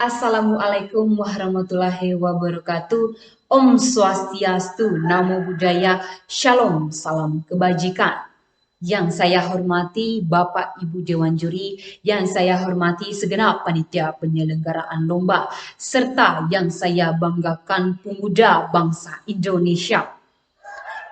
Assalamualaikum warahmatullahi wabarakatuh. Om Swastiastu, Namo Buddhaya, Shalom, salam kebajikan. Yang saya hormati Bapak Ibu Dewan Juri, yang saya hormati segenap panitia penyelenggaraan lomba, serta yang saya banggakan pemuda bangsa Indonesia.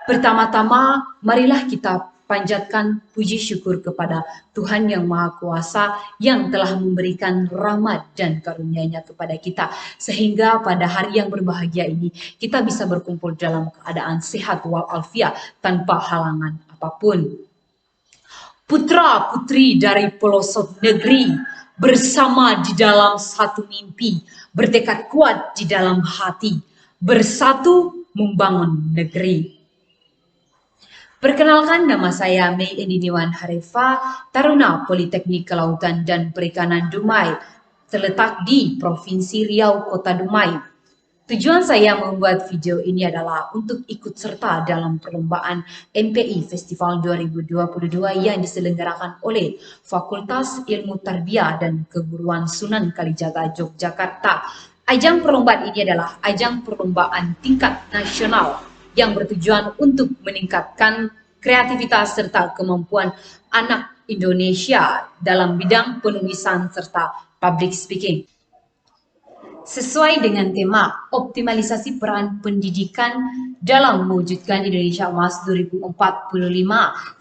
Pertama-tama, marilah kita panjatkan puji syukur kepada Tuhan Yang Maha Kuasa yang telah memberikan rahmat dan karunia-Nya kepada kita. Sehingga pada hari yang berbahagia ini, kita bisa berkumpul dalam keadaan sehat walafiat tanpa halangan apapun. Putra-putri dari pelosok negeri bersama di dalam satu mimpi, bertekad kuat di dalam hati, bersatu membangun negeri. Perkenalkan, nama saya Mei Endiniwan Harifa, Taruna Politeknik Kelautan dan Perikanan Dumai, terletak di Provinsi Riau, Kota Dumai. Tujuan saya membuat video ini adalah untuk ikut serta dalam perlombaan MPI Festival 2022 yang diselenggarakan oleh Fakultas Ilmu Tarbiyah dan Keguruan Sunan Kalijaga, Yogyakarta. Ajang perlombaan ini adalah ajang perlombaan tingkat nasional yang bertujuan untuk meningkatkan kreativitas serta kemampuan anak Indonesia dalam bidang penulisan serta public speaking. Sesuai dengan tema optimalisasi peran pendidikan dalam mewujudkan Indonesia Emas 2045,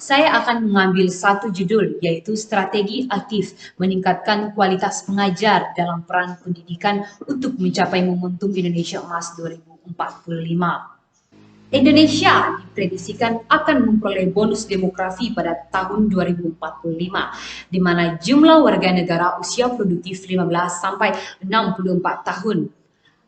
saya akan mengambil satu judul, yaitu strategi aktif meningkatkan kualitas pengajar dalam peran pendidikan untuk mencapai momentum Indonesia Emas 2045. Indonesia diprediksikan akan memperoleh bonus demografi pada tahun 2045, di mana jumlah warga negara usia produktif 15 sampai 64 tahun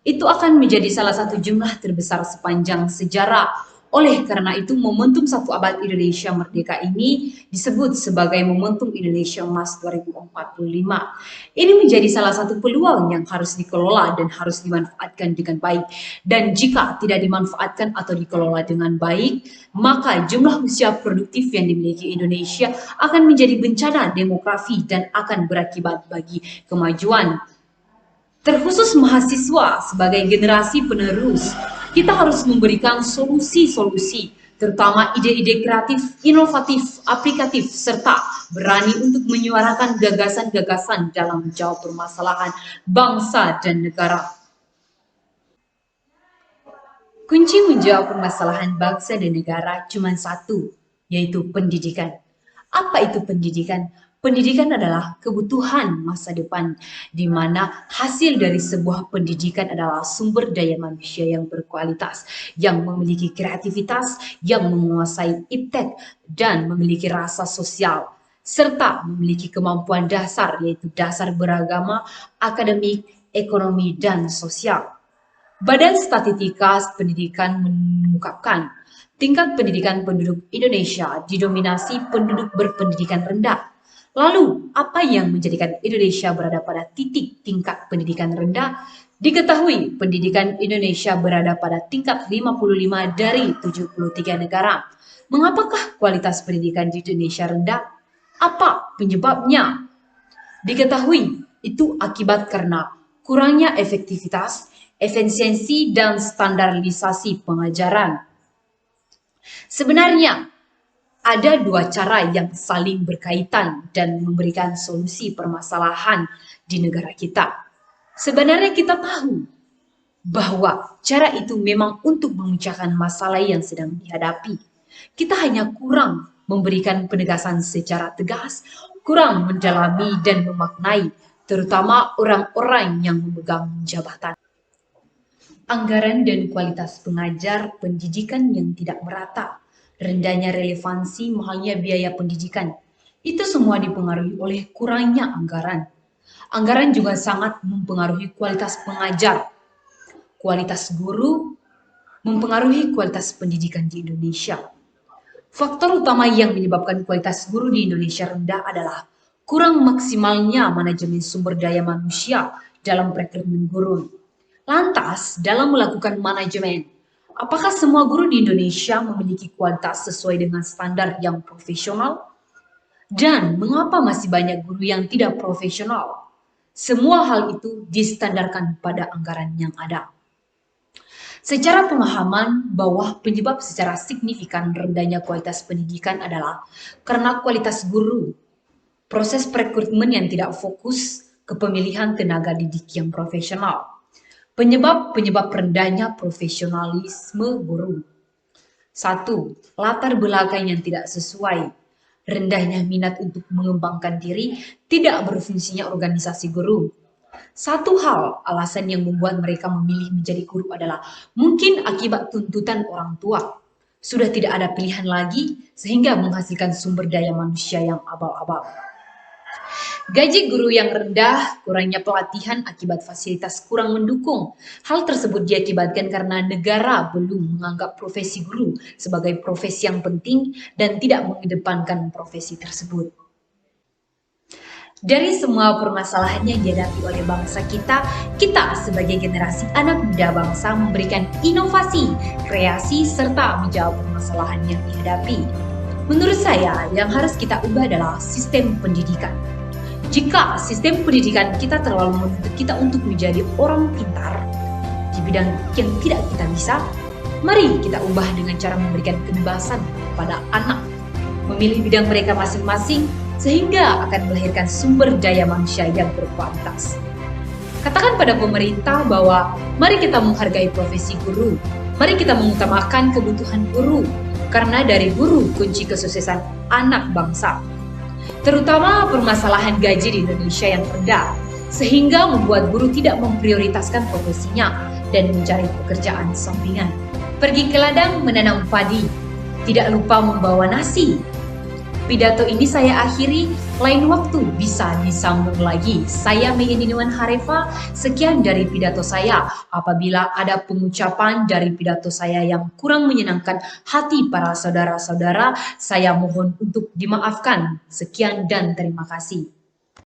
itu akan menjadi salah satu jumlah terbesar sepanjang sejarah. Oleh karena itu, momentum satu abad Indonesia Merdeka ini disebut sebagai momentum Indonesia Emas 2045. Ini menjadi salah satu peluang yang harus dikelola dan harus dimanfaatkan dengan baik. Dan jika tidak dimanfaatkan atau dikelola dengan baik, maka jumlah usia produktif yang dimiliki Indonesia akan menjadi bencana demografi dan akan berakibat bagi kemajuan. Terkhusus mahasiswa sebagai generasi penerus, kita harus memberikan solusi-solusi, terutama ide-ide kreatif, inovatif, aplikatif, serta berani untuk menyuarakan gagasan-gagasan dalam menjawab permasalahan bangsa dan negara. Kunci menjawab permasalahan bangsa dan negara cuma satu, yaitu pendidikan. Apa itu pendidikan? Pendidikan adalah kebutuhan masa depan, di mana hasil dari sebuah pendidikan adalah sumber daya manusia yang berkualitas, yang memiliki kreativitas, yang menguasai iptek, dan memiliki rasa sosial, serta memiliki kemampuan dasar, yaitu dasar beragama, akademik, ekonomi, dan sosial. Badan Statistika Pendidikan mengungkapkan tingkat pendidikan penduduk Indonesia didominasi penduduk berpendidikan rendah. Lalu, apa yang menjadikan Indonesia berada pada titik tingkat pendidikan rendah? Diketahui pendidikan Indonesia berada pada tingkat 55 dari 73 negara. Mengapakah kualitas pendidikan di Indonesia rendah? Apa penyebabnya? Diketahui itu akibat karena kurangnya efektivitas, efisiensi, dan standarisasi pengajaran. Sebenarnya, ada dua cara yang saling berkaitan dan memberikan solusi permasalahan di negara kita. Sebenarnya kita tahu bahwa cara itu memang untuk memecahkan masalah yang sedang dihadapi. Kita hanya kurang memberikan penegasan secara tegas, kurang mendalami dan memaknai, terutama orang-orang yang memegang jabatan. Anggaran dan kualitas pengajar pendidikan yang tidak merata, rendahnya relevansi, mahalnya biaya pendidikan. Itu semua dipengaruhi oleh kurangnya anggaran. Anggaran juga sangat mempengaruhi kualitas pengajar. Kualitas guru mempengaruhi kualitas pendidikan di Indonesia. Faktor utama yang menyebabkan kualitas guru di Indonesia rendah adalah kurang maksimalnya manajemen sumber daya manusia dalam perekrutmen guru. Lantas, dalam melakukan manajemen, apakah semua guru di Indonesia memiliki kualitas sesuai dengan standar yang profesional? Dan mengapa masih banyak guru yang tidak profesional? Semua hal itu distandarkan pada anggaran yang ada. Secara pemahaman bahwa penyebab secara signifikan rendahnya kualitas pendidikan adalah karena kualitas guru, proses rekrutmen yang tidak fokus, kepemilihan tenaga didik yang profesional. Penyebab-penyebab rendahnya profesionalisme guru. 1. Latar belakang yang tidak sesuai. Rendahnya minat untuk mengembangkan diri, tidak berfungsinya organisasi guru. Satu hal alasan yang membuat mereka memilih menjadi guru adalah mungkin akibat tuntutan orang tua. Sudah tidak ada pilihan lagi sehingga menghasilkan sumber daya manusia yang abal-abal. Gaji guru yang rendah, kurangnya pelatihan akibat fasilitas kurang mendukung. Hal tersebut diakibatkan karena negara belum menganggap profesi guru sebagai profesi yang penting dan tidak mengedepankan profesi tersebut. Dari semua permasalahan yang dihadapi oleh bangsa kita sebagai generasi anak muda bangsa memberikan inovasi, kreasi, serta menjawab permasalahan yang dihadapi. Menurut saya, yang harus kita ubah adalah sistem pendidikan. Jika sistem pendidikan kita terlalu menuntut kita untuk menjadi orang pintar di bidang yang tidak kita bisa, mari kita ubah dengan cara memberikan kebebasan kepada anak memilih bidang mereka masing-masing sehingga akan melahirkan sumber daya manusia yang berkualitas. Katakan pada pemerintah bahwa mari kita menghargai profesi guru, mari kita mengutamakan kebutuhan guru, karena dari guru kunci kesuksesan anak bangsa. Terutama permasalahan gaji di Indonesia yang rendah, sehingga membuat guru tidak memprioritaskan profesinya dan mencari pekerjaan sampingan. Pergi ke ladang menanam padi, tidak lupa membawa nasi. Pidato ini saya akhiri, lain waktu bisa disambung lagi. Saya Meindiniwan Harefa, sekian dari pidato saya. Apabila ada pengucapan dari pidato saya yang kurang menyenangkan hati para saudara-saudara, saya mohon untuk dimaafkan. Sekian dan terima kasih.